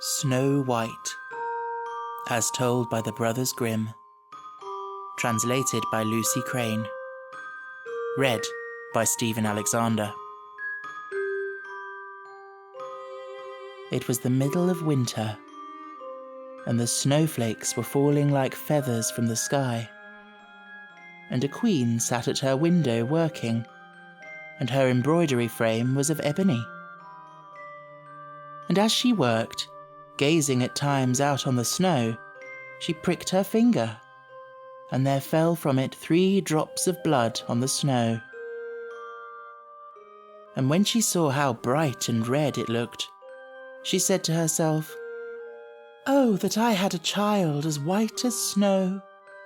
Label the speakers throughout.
Speaker 1: Snow White, as told by the Brothers Grimm. Translated by Lucy Crane. Read by Stephen Alexander. It was the middle of winter, and the snowflakes were falling like feathers from the sky. And a queen sat at her window working, and her embroidery frame was of ebony. And as she worked, gazing at times out on the snow, she pricked her finger, and there fell from it 3 drops of blood on the snow. And when she saw how bright and red it looked, she said to herself, "Oh, that I had a child as white as snow,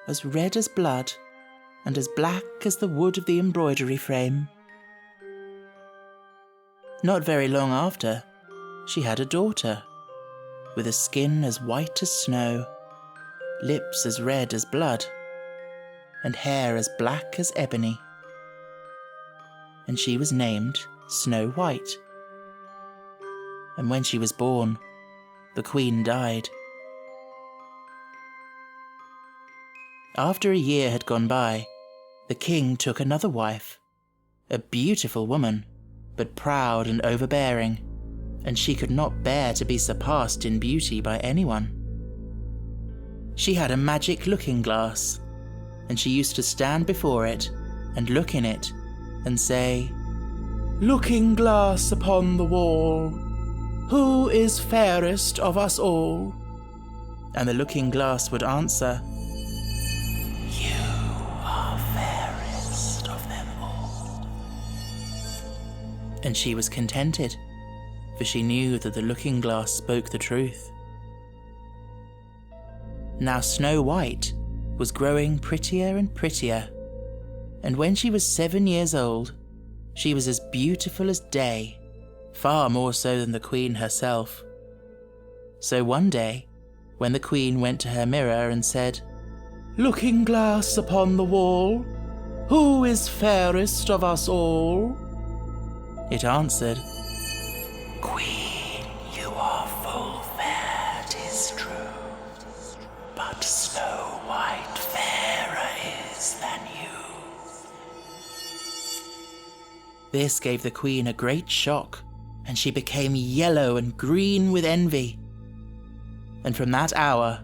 Speaker 1: as red as blood, and as black as the wood of the embroidery frame." Not very long after, she had a daughter, with a skin as white as snow, lips as red as blood, and hair as black as ebony. And she was named Snow White. And when she was born, the queen died. After a year had gone by, the king took another wife, a beautiful woman, but proud and overbearing, and she could not bear to be surpassed in beauty by anyone. She had a magic looking glass, and she used to stand before it and look in it and say, "Looking glass upon the wall, who is fairest of us all?" And the looking glass would answer, "You are fairest of them all." And she was contented, for she knew that the looking glass spoke the truth. Now Snow White was growing prettier and prettier, and when she was 7 years old, she was as beautiful as day, far more so than the queen herself. So one day, when the queen went to her mirror and said, "Looking glass upon the wall, who is fairest of us all?" it answered, "Queen, you are full fair, 'tis true, but Snow White fairer is than you." This gave the queen a great shock, and she became yellow and green with envy. And from that hour,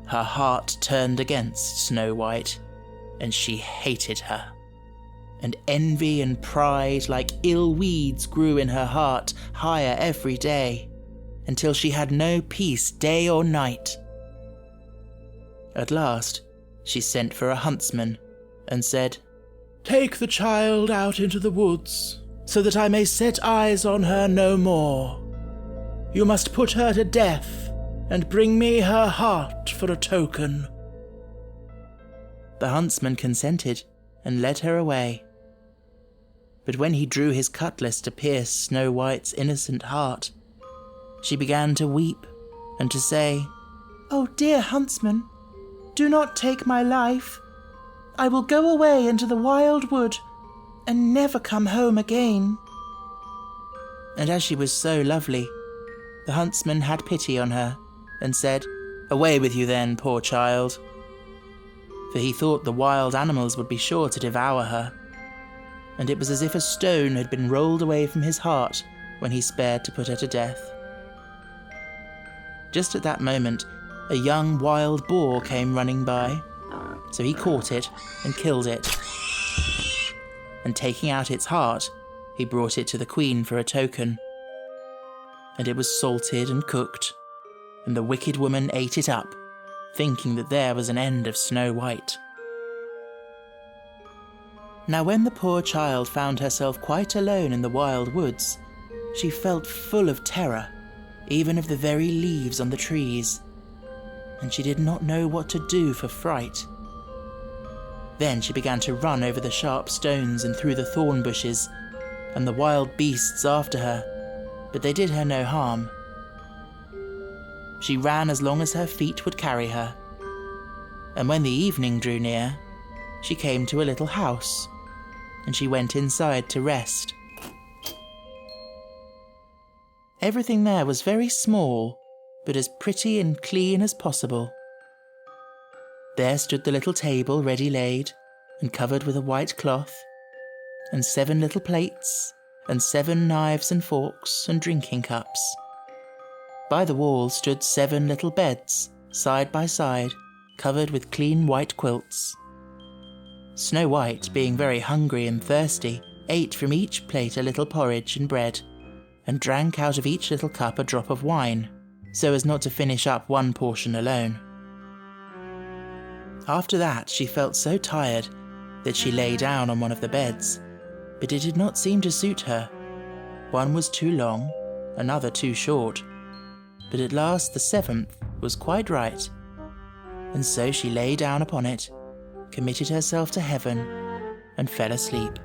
Speaker 1: her heart turned against Snow White, and she hated her. And envy and pride like ill weeds grew in her heart higher every day, until she had no peace day or night. At last, she sent for a huntsman and said, "Take the child out into the woods, so that I may set eyes on her no more. You must put her to death, and bring me her heart for a token." The huntsman consented and led her away. But when he drew his cutlass to pierce Snow White's innocent heart, she began to weep and to say, "Oh, dear huntsman, do not take my life. I will go away into the wild wood and never come home again." And as she was so lovely, the huntsman had pity on her and said, "Away with you then, poor child," for he thought the wild animals would be sure to devour her, and it was as if a stone had been rolled away from his heart when he spared to put her to death. Just at that moment, a young wild boar came running by, so he caught it and killed it. And taking out its heart, he brought it to the queen for a token. And it was salted and cooked, and the wicked woman ate it up, thinking that there was an end of Snow White. Now when the poor child found herself quite alone in the wild woods, she felt full of terror, even of the very leaves on the trees, and she did not know what to do for fright. Then she began to run over the sharp stones and through the thorn bushes, and the wild beasts after her, but they did her no harm. She ran as long as her feet would carry her, and when the evening drew near, she came to a little house, and she went inside to rest. Everything there was very small, but as pretty and clean as possible. There stood the little table ready laid and covered with a white cloth, and 7 little plates, and 7 knives and forks and drinking cups. By the wall stood 7 little beds, side by side, covered with clean white quilts. Snow White, being very hungry and thirsty, ate from each plate a little porridge and bread, and drank out of each little cup a drop of wine, so as not to finish up one portion alone. After that she felt so tired that she lay down on one of the beds, but it did not seem to suit her. One was too long, another too short, but at last the 7th was quite right, and so she lay down upon it, committed herself to heaven, and fell asleep.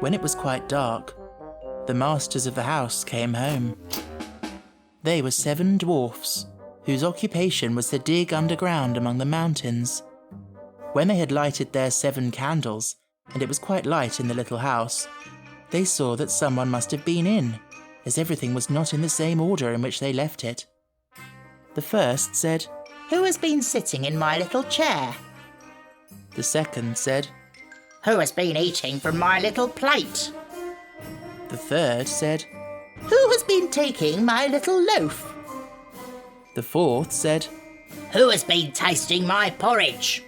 Speaker 1: When it was quite dark, the masters of the house came home. They were 7 dwarfs, whose occupation was to dig underground among the mountains. When they had lighted their 7 candles, and it was quite light in the little house, they saw that someone must have been in, as everything was not in the same order in which they left it. The first said,
Speaker 2: "Who has been sitting in my little chair?"
Speaker 1: The second said,
Speaker 2: "Who has been eating from my little plate?"
Speaker 1: The third said,
Speaker 2: "Who has been taking my little loaf?"
Speaker 1: The fourth said,
Speaker 2: "Who has been tasting my porridge?"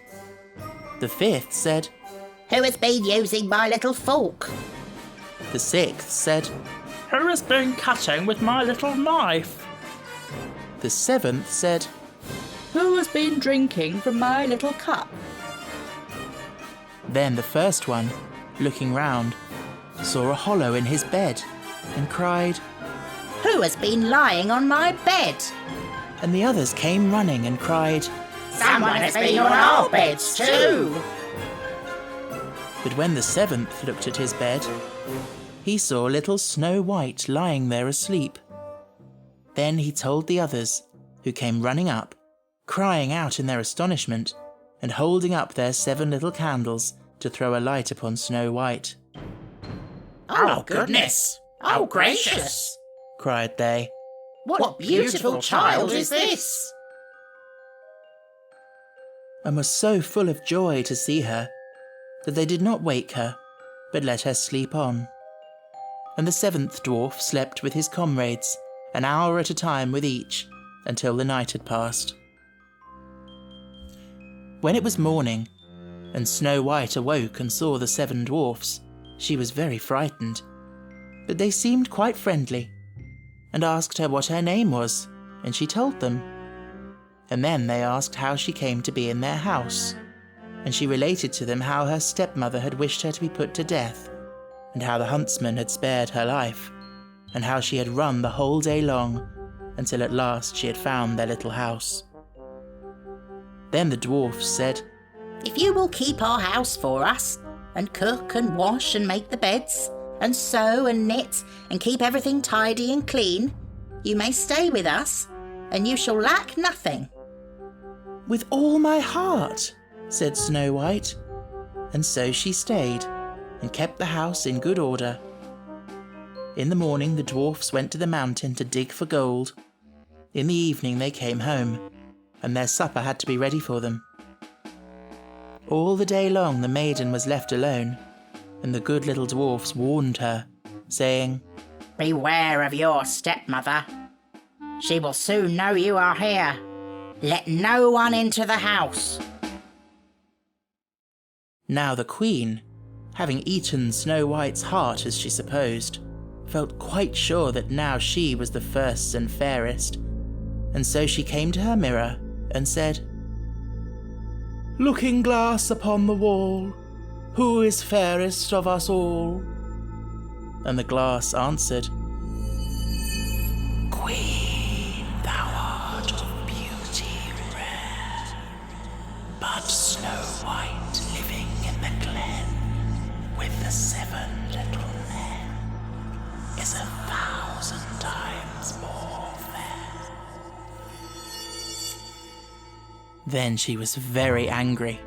Speaker 1: The fifth said,
Speaker 2: "Who has been using my little fork?"
Speaker 1: The sixth said,
Speaker 3: "Who has been cutting with my little knife?"
Speaker 1: The seventh said,
Speaker 4: "Who has been drinking from my little cup?"
Speaker 1: Then the first one, looking round, saw a hollow in his bed and cried,
Speaker 2: "Who has been lying on my bed?"
Speaker 1: And the others came running and cried,
Speaker 2: "Someone has been on our beds too!"
Speaker 1: But when the 7th looked at his bed, he saw little Snow White lying there asleep. Then he told the others, who came running up, crying out in their astonishment, and holding up their 7 little candles to throw a light upon Snow White.
Speaker 2: "Oh, goodness! Oh, gracious!"
Speaker 1: cried they.
Speaker 2: What beautiful child is this?"
Speaker 1: And were so full of joy to see her that they did not wake her, but let her sleep on. And the 7th dwarf slept with his comrades, an hour at a time with each, until the night had passed. When it was morning, and Snow White awoke and saw the 7 dwarfs, she was very frightened, but they seemed quite friendly, and asked her what her name was, and she told them. And then they asked how she came to be in their house, and she related to them how her stepmother had wished her to be put to death, and how the huntsman had spared her life, and how she had run the whole day long, until at last she had found their little house. Then the dwarfs said,
Speaker 2: "If you will keep our house for us, and cook and wash and make the beds, and sew and knit and keep everything tidy and clean, you may stay with us, and you shall lack nothing."
Speaker 1: "With all my heart," said Snow White, and so she stayed, and kept the house in good order. In the morning the dwarfs went to the mountain to dig for gold. In the evening they came home, and their supper had to be ready for them. All the day long the maiden was left alone, and the good little dwarfs warned her, saying,
Speaker 2: "Beware of your stepmother. She will soon know you are here. Let no one into the house."
Speaker 1: Now the queen, having eaten Snow White's heart as she supposed, felt quite sure that now she was the first and fairest, and so she came to her mirror and said, "Looking glass upon the wall, who is fairest of us all?" And the glass answered, "Queen, thou art of beauty rare, but Snow White living in the glen with the 7 little men is 1,000 times more fair." Then she was very angry,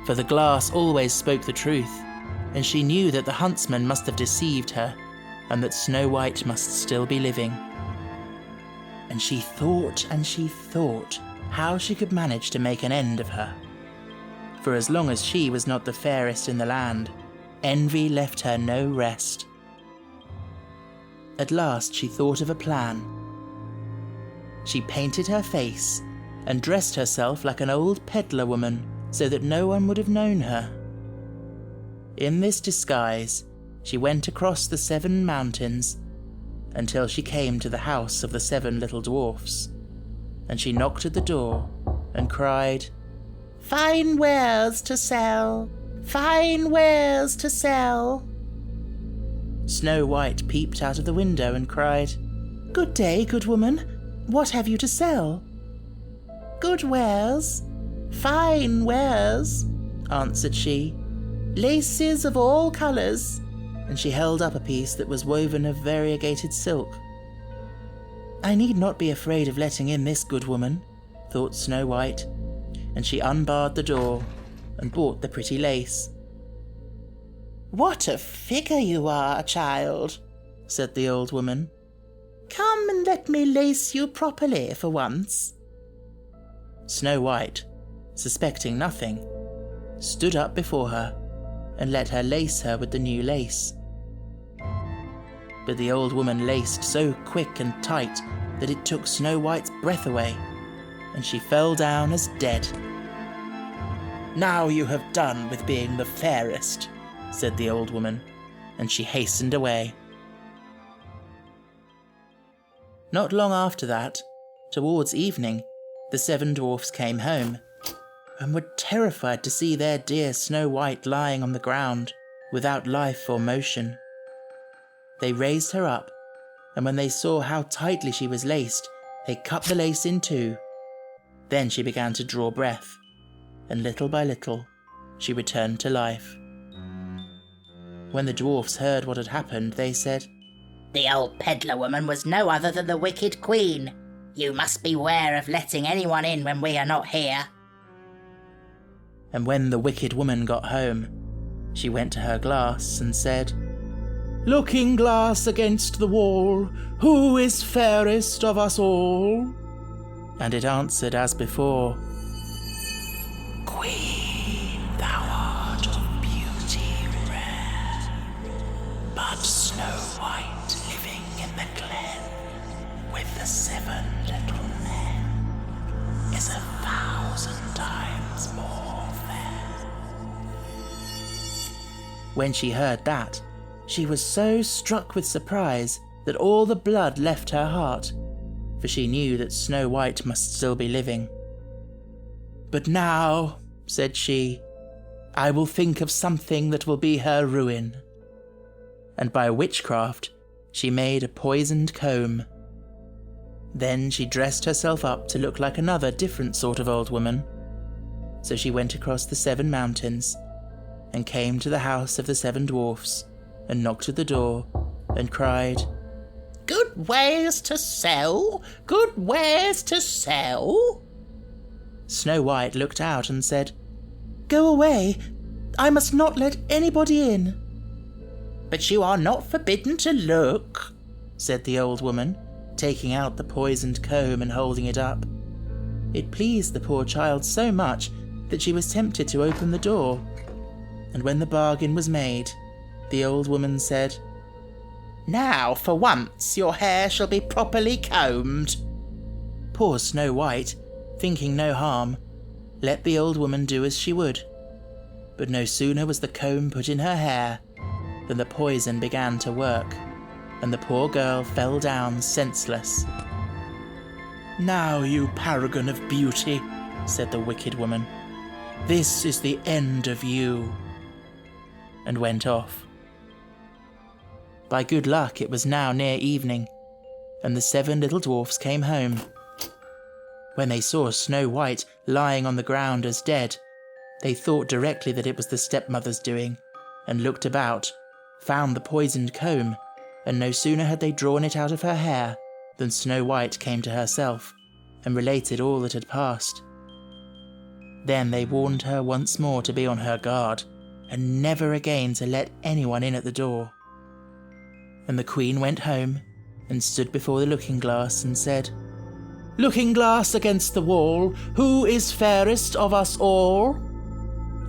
Speaker 1: for the glass always spoke the truth, and she knew that the huntsman must have deceived her, and that Snow White must still be living. and she thought how she could manage to make an end of her. For as long as she was not the fairest in the land, envy left her no rest. At last she thought of a plan. She painted her face and dressed herself like an old peddler woman so that no one would have known her. In this disguise, she went across the 7 mountains until she came to the house of the 7 little dwarfs, and she knocked at the door and cried, "Fine wares to sell! Fine wares to sell!" Snow White peeped out of the window and cried, "Good day, good woman. What have you to sell?" "Good wares, fine wares," answered she. "Laces of all colours," and she held up a piece that was woven of variegated silk. "I need not be afraid of letting in this good woman," thought Snow White, and she unbarred the door and bought the pretty lace. "What a figure you are, child," said the old woman. "Come and let me lace you properly for once." Snow White, suspecting nothing, stood up before her and let her lace her with the new lace. But the old woman laced so quick and tight that it took Snow White's breath away, and she fell down as dead. "Now you have done with being the fairest," said the old woman, and she hastened away. Not long after that, towards evening, the 7 dwarfs came home, and were terrified to see their dear Snow White lying on the ground, without life or motion. They raised her up, and when they saw how tightly she was laced, they cut the lace in 2. Then she began to draw breath, and little by little, she returned to life. When the dwarfs heard what had happened, they said,
Speaker 2: "The old peddler woman was no other than the wicked queen. You must beware of letting anyone in when we are not here."
Speaker 1: And when the wicked woman got home, she went to her glass and said, "Looking glass against the wall, who is fairest of us all?" And it answered as before, "Queen, thou art of beauty rare, but Snow White living in the glen with the 7 little men is 1,000 times more fair." When she heard that, she was so struck with surprise that all the blood left her heart, for she knew that Snow White must still be living. "But now," said she, "I will think of something that will be her ruin." And by witchcraft, she made a poisoned comb. Then she dressed herself up to look like another different sort of old woman. So she went across the 7 mountains and came to the house of the 7 dwarfs and knocked at the door and cried, "Good wares to sell! Good wares to sell!" Snow White looked out and said, "Go away! I must not let anybody in." "But you are not forbidden to look," said the old woman, taking out the poisoned comb and holding it up. It pleased the poor child so much that she was tempted to open the door. And when the bargain was made, the old woman said, "Now, for once, your hair shall be properly combed." Poor Snow White, thinking no harm, let the old woman do as she would. But no sooner was the comb put in her hair than the poison began to work, and the poor girl fell down senseless. "Now, you paragon of beauty," said the wicked woman, "this is the end of you," and went off. By good luck it was now near evening, and the 7 little dwarfs came home. When they saw Snow White lying on the ground as dead, they thought directly that it was the stepmother's doing, and looked about, found the poisoned comb, and no sooner had they drawn it out of her hair than Snow White came to herself, and related all that had passed. Then they warned her once more to be on her guard, and never again to let anyone in at the door. And the Queen went home, and stood before the looking-glass and said, Looking glass against the wall, who is fairest of us all?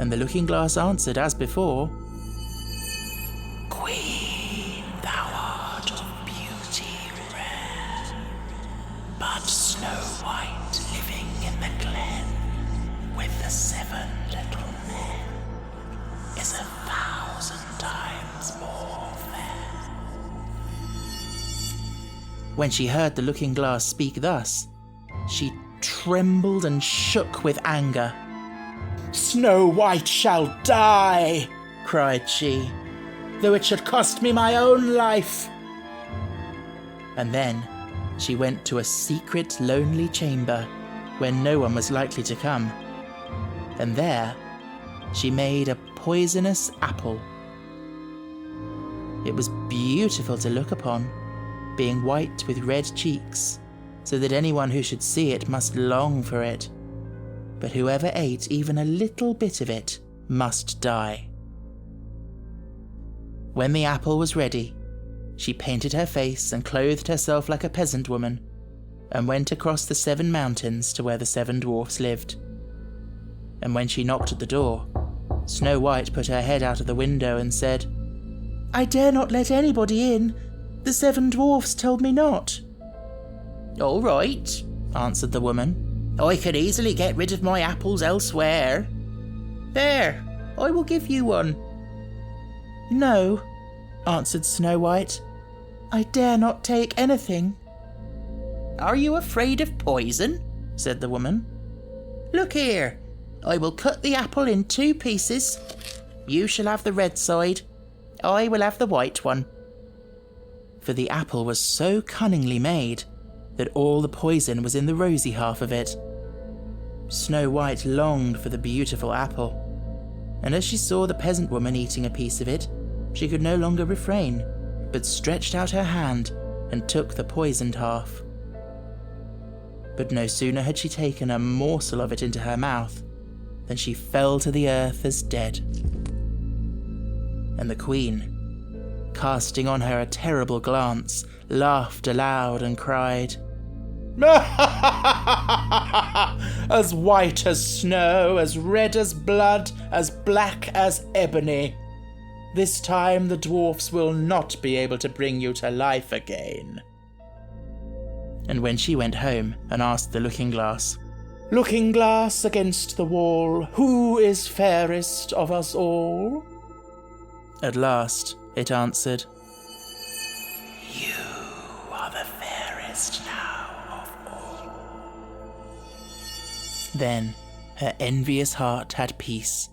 Speaker 1: And the looking glass answered as before, Queen, thou art of beauty rare, but Snow White living in the glen with the 7 little men is 1,000 times more fair. When she heard the looking glass speak thus, she trembled and shook with anger. Snow White shall die, cried she, though it should cost me my own life. And then she went to a secret, lonely chamber where no one was likely to come. And there she made a poisonous apple. It was beautiful to look upon, being white with red cheeks, so that anyone who should see it must long for it. But whoever ate even a little bit of it must die. When the apple was ready, she painted her face and clothed herself like a peasant woman, and went across the 7 mountains to where the 7 dwarfs lived. And when she knocked at the door, Snow White put her head out of the window and said, I dare not let anybody in. The 7 dwarfs told me not. All right, answered the woman. I could easily get rid of my apples elsewhere. There, I will give you one. No, answered Snow White. I dare not take anything. Are you afraid of poison? Said the woman. Look here, I will cut the apple in 2 pieces. You shall have the red side. I will have the white one. For the apple was so cunningly made that all the poison was in the rosy half of it. Snow White longed for the beautiful apple, and as she saw the peasant woman eating a piece of it, she could no longer refrain, but stretched out her hand and took the poisoned half. But no sooner had she taken a morsel of it into her mouth than she fell to the earth as dead. And the queen, casting on her a terrible glance, laughed aloud and cried, As white as snow, as red as blood, as black as ebony. This time the dwarfs will not be able to bring you to life again. And when she went home and asked the looking glass, Looking glass against the wall, who is fairest of us all? At last it answered, You are the fairest now of all. Then her envious heart had peace,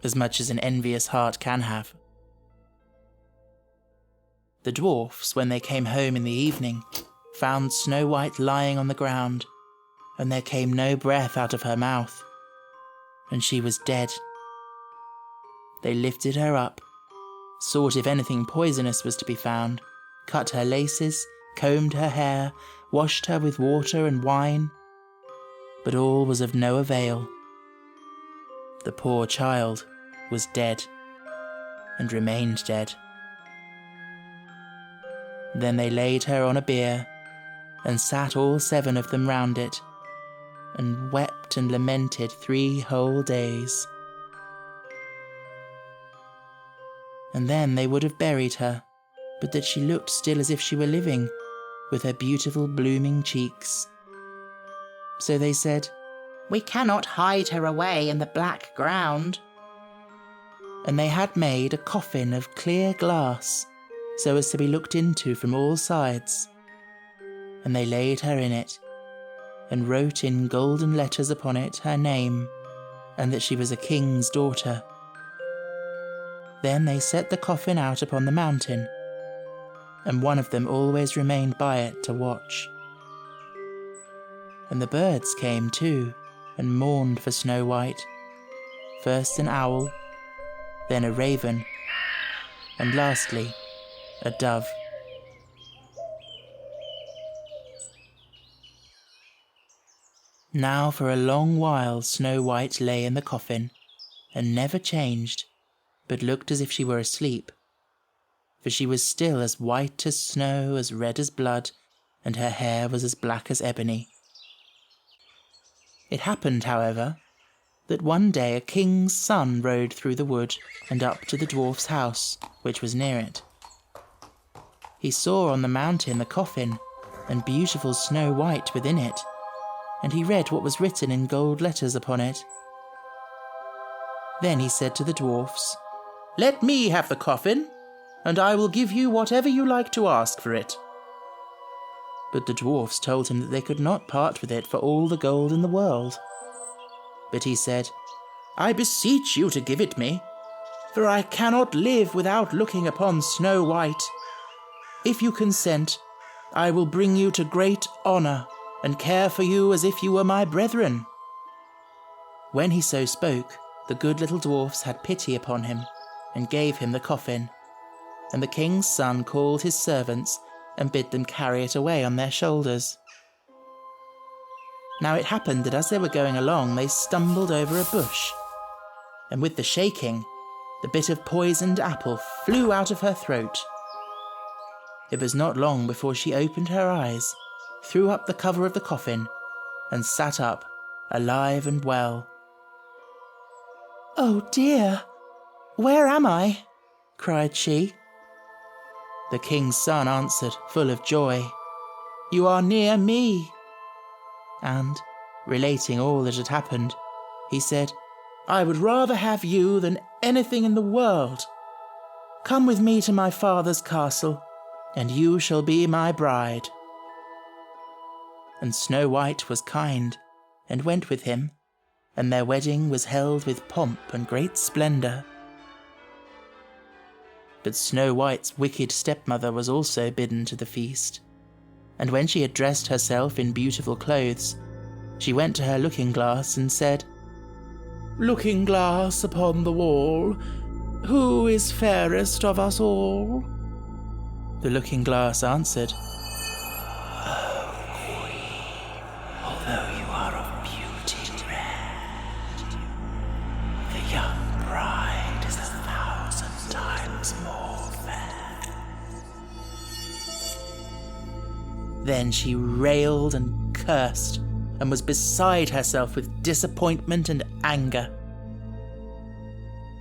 Speaker 1: as much as an envious heart can have. The dwarfs, when they came home in the evening, found Snow White lying on the ground, and there came no breath out of her mouth, and she was dead. They lifted her up, sought if anything poisonous was to be found, cut her laces, combed her hair, washed her with water and wine, but all was of no avail. The poor child was dead, and remained dead. Then they laid her on a bier, and sat all 7 of them round it, and wept and lamented 3 whole days. And then they would have buried her, but that she looked still as if she were living, with her beautiful blooming cheeks. So they said, We cannot hide her away in the black ground. And they had made a coffin of clear glass, so as to be looked into from all sides. And they laid her in it, and wrote in golden letters upon it her name, and that she was a king's daughter. Then they set the coffin out upon the mountain, and one of them always remained by it to watch. And the birds came too, and mourned for Snow White, first an owl, then a raven, and lastly a dove. Now for a long while Snow White lay in the coffin, and never changed, but looked as if she were asleep. For she was still as white as snow, as red as blood, and her hair was as black as ebony. It happened, however, that one day a king's son rode through the wood and up to the dwarf's house, which was near it. He saw on the mountain the coffin and beautiful Snow White within it, and he read what was written in gold letters upon it. Then he said to the dwarfs, "Let me have the coffin, and I will give you whatever you like to ask for it." But the dwarfs told him that they could not part with it for all the gold in the world. But he said, "I beseech you to give it me, for I cannot live without looking upon Snow White. If you consent, I will bring you to great honour and care for you as if you were my brethren." When he so spoke, the good little dwarfs had pity upon him and gave him the coffin, and the king's son called his servants and bid them carry it away on their shoulders. Now it happened that as they were going along, they stumbled over a bush, and with the shaking, the bit of poisoned apple flew out of her throat. It was not long before she opened her eyes, threw up the cover of the coffin, and sat up, alive and well. "Oh dear, where am I?" cried she. The king's son answered, full of joy, "You are near me." And, relating all that had happened, he said, "I would rather have you than anything in the world. Come with me to my father's castle, and you shall be my bride." And Snow White was kind, and went with him, and their wedding was held with pomp and great splendour. But Snow White's wicked stepmother was also bidden to the feast, and when she had dressed herself in beautiful clothes, she went to her looking-glass and said, "Looking-glass upon the wall, who is fairest of us all?" The looking-glass answered, "Oh, Queen, although you are of beauty red, the young bride is 1,000 times more fair." Then she railed and cursed, and was beside herself with disappointment and anger.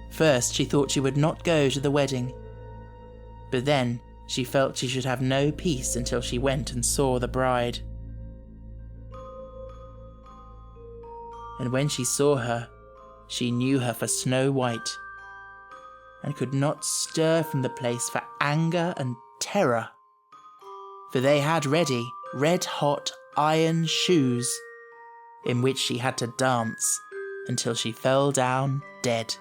Speaker 1: First she thought she would not go to the wedding, but then she felt she should have no peace until she went and saw the bride. And when she saw her, she knew her for Snow White, and could not stir from the place for anger and terror, for they had ready red-hot iron shoes, in which she had to dance until she fell down dead.